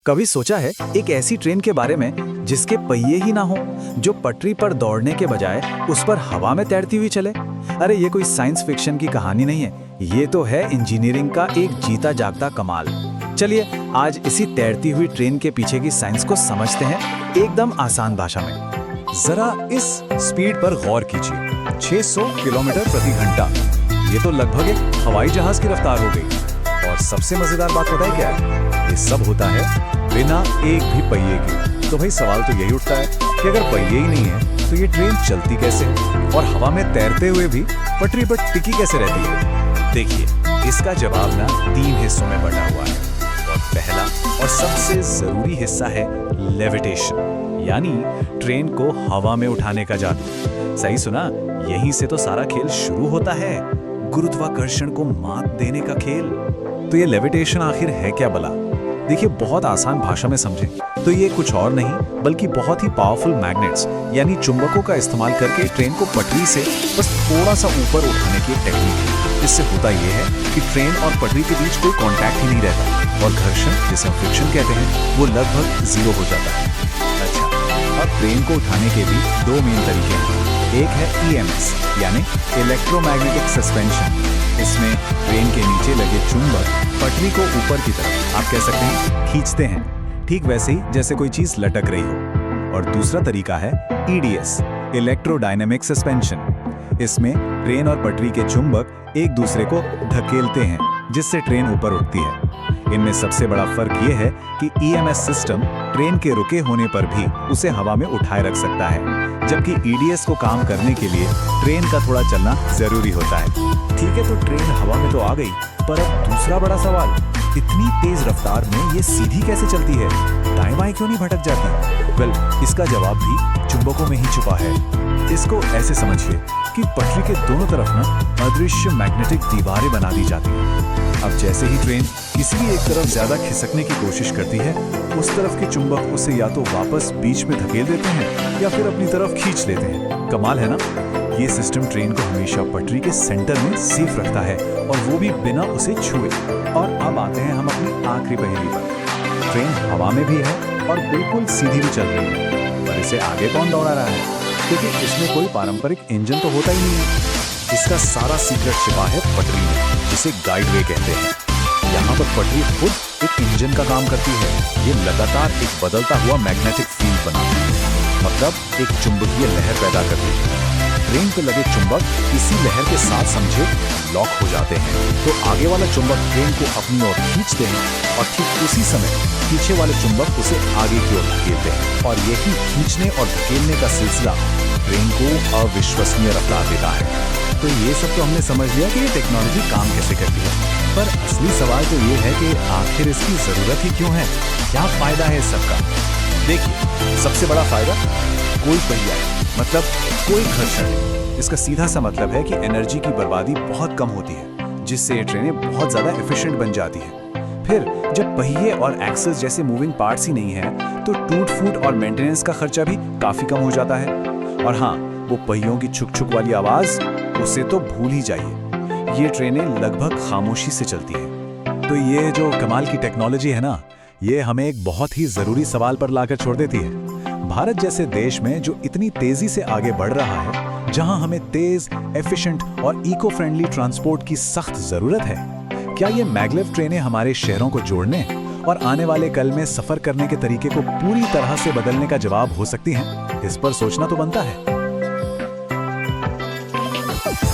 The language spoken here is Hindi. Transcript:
कभी सोचा है एक ऐसी ट्रेन के बारे में जिसके पहिए ही ना हो, जो पटरी पर दौड़ने के बजाय उस पर हवा में तैरती हुई चले? अरे ये कोई साइंस फिक्शन की कहानी नहीं है, ये तो है इंजीनियरिंग का एक जीता जागता कमाल। चलिए आज इसी तैरती हुई ट्रेन के पीछे की साइंस को समझते हैं एकदम आसान भाषा में। जरा इस स्पीड पर गौर कीजिए, 600 किलोमीटर प्रति घंटा। ये तो लगभग एक हवाई जहाज की रफ्तार हो गई। और सबसे मजेदार बात पता है क्या है? ये सब होता है बिना एक भी पहिए के। तो भाई सवाल तो यही उठता है कि अगर पहिए ही नहीं है तो ये ट्रेन चलती कैसे, और हवा में तैरते हुए भी पटरी पर टिकी कैसे रहती है? देखिए, इसका जवाब ना 3 हिस्सों में बटा हुआ है। और पहला और सबसे जरूरी हिस्सा है लेविटेशन, यानी ट्रेन को हवा में उठाने का जादू। सही सुना, यहीं से तो सारा खेल शुरू होता है, गुरुत्वाकर्षण को मात देने का खेल। तो ये लेविटेशन आखिर है क्या भला? देखिए, बहुत आसान भाषा में समझें तो ये कुछ और नहीं बल्कि बहुत ही पावरफुल मैग्नेट्स यानी चुंबकों का इस्तेमाल करके ट्रेन को पटरी से बस थोड़ा सा ऊपर उठाने की एक टेक्निक है। इससे होता ये है कि ट्रेन और पटरी के बीच कोई कांटेक्ट ही नहीं रहता और घर्षण, जिसे हम फ्रिक्शन कहते हैं, वो लगभग 0 हो जाता है। अच्छा, अब ट्रेन को उठाने के भी 2 मेन तरीके हैं। एक है EMS यानी इलेक्ट्रोमैग्नेटिक सस्पेंशन। इसमें ट्रेन के नीचे लगे चुंबक पटरी को ऊपर की तरफ, आप कह सकते हैं, खींचते हैं, ठीक वैसे ही जैसे कोई चीज लटक रही हो। और दूसरा तरीका है EDS इलेक्ट्रोडायनेमिक सस्पेंशन। इसमें ट्रेन और पटरी के चुंबक एक दूसरे को धकेलते हैं जिससे ट्रेन ऊपर उठती है। इनमें सबसे बड़ा फर्क यह है कि EMS सिस्टम ट्रेन के रुके होने पर भी उसे हवा में उठाए रख सकता है, जबकि EDS को काम करने के लिए ट्रेन का थोड़ा चलना जरूरी होता है। ठीक है, तो ट्रेन हवा में तो आ गई, पर अब दूसरा बड़ा सवाल, इतनी तेज रफ्तार में ये सीधी कैसे चलती है? दाएं बाएं क्यों नहीं भटक जाती? इसका जवाब भी चुंबकों में ही छुपा है। इसको ऐसे समझिए कि पटरी के दोनों तरफ ना अदृश्य मैग्नेटिक दीवारें बना दी जाती हैं। अब जैसे ही ट्रेन किसी भी एक तरफ ज्यादा खिसकने की कोशिश करती है, उस तरफ के चुंबक उसे या तो वापस बीच में धकेल देते हैं या फिर अपनी तरफ खींच लेते हैं। कमाल है ना? ये सिस्टम ट्रेन को हमेशा पटरी के सेंटर में सेफ रखता है, और वो भी बिना उसे छुए। और अब आते हैं हम अपनी आखिरी पहेली पर। ट्रेन हवा में भी है और बिल्कुल सीधी भी चल रही है, पर इसे आगे कौन दौड़ा रहा है? क्योंकि इसमें कोई पारंपरिक इंजन तो होता ही नहीं है। इसका सारा सीक्रेट छिपा है पटरी में, जिसे गाइडवे कहते हैं। यहाँ पर पटरी खुद एक इंजन का काम करती है। ये लगातार एक बदलता हुआ मैग्नेटिक फील्ड बनाती है, मतलब एक चुंबकीय लहर पैदा करती है। ट्रेन पे लगे चुंबक इसी लहर के साथ समझे लॉक हो जाते हैं, तो आगे वाला चुंबक ट्रेन को अपनी ओर खींचते हैं और ठीक उसी समय पीछे वाले चुंबक उसे आगे की ओर धकेलते हैं। और यही खींचने और धकेलने का सिलसिला ट्रेन को अविश्वसनीय रफ्तार देता है। तो ये सब तो हमने समझ लिया कि ये टेक्नोलॉजी काम कैसे करती है, पर असली सवाल तो ये है कि आखिर इसकी जरूरत ही क्यों है? क्या फायदा है इस सबका? देखिए, सबसे बड़ा फायदा, कोई पहिया मतलब कोई घर्षण नहीं। इसका सीधा सा मतलब है कि एनर्जी की बर्बादी बहुत कम होती है, जिससे ये ट्रेनें बहुत ज्यादा एफिशिएंट बन जाती हैं। फिर जब पहिए और एक्सेस जैसे मूविंग पार्ट्स ही नहीं है, तो टूट फूट और मेंटेनेंस का खर्चा भी काफी कम हो जाता है। और हाँ, वो पहियों की छुक छुक वाली आवाज, उसे तो भूल ही जाइए। ये ट्रेनें लगभग खामोशी से चलती है। तो ये जो कमाल की टेक्नोलॉजी है ना, ये हमें एक बहुत ही जरूरी सवाल पर लाकर छोड़ देती है। भारत जैसे देश में जो इतनी तेजी से आगे बढ़ रहा है, जहां हमें तेज, एफिशिएंट और इको फ्रेंडली ट्रांसपोर्ट की सख्त जरूरत है, क्या ये मैग्लेव ट्रेनें हमारे शहरों को जोड़ने और आने वाले कल में सफर करने के तरीके को पूरी तरह से बदलने का जवाब हो सकती हैं? इस पर सोचना तो बनता है।